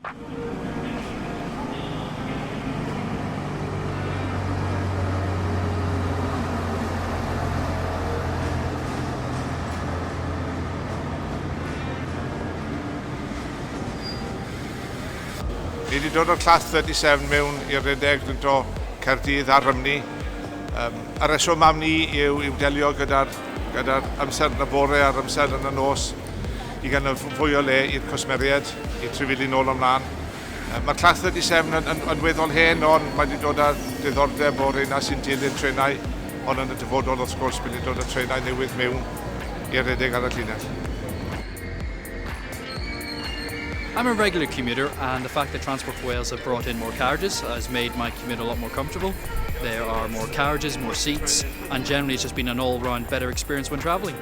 Ni wedi dod o'r class 37 mewn i'r rhedeg o Caerdydd a Rhymni. Y reswm am ni yw delio gyda'r amser yn y bore a'r amser yn y nos i gan fwy o le i'r cwsmeriaid, i trafeili nôl ymlaen. Mae'r class 37 yn weddol hen, ond mae wedi dod â diddordeb o'r reina sy'n dilyn trenau, ond yn y dyfodol wrth gwrs bydd wedi dod â trenau newydd mewn i'r rhedeg ar y llinell. I'm a regular commuter, and the fact that Transport for Wales have brought in more carriages has made my commute a lot more comfortable. There are more carriages, more seats, and generally it's just been an all-round better experience when travelling.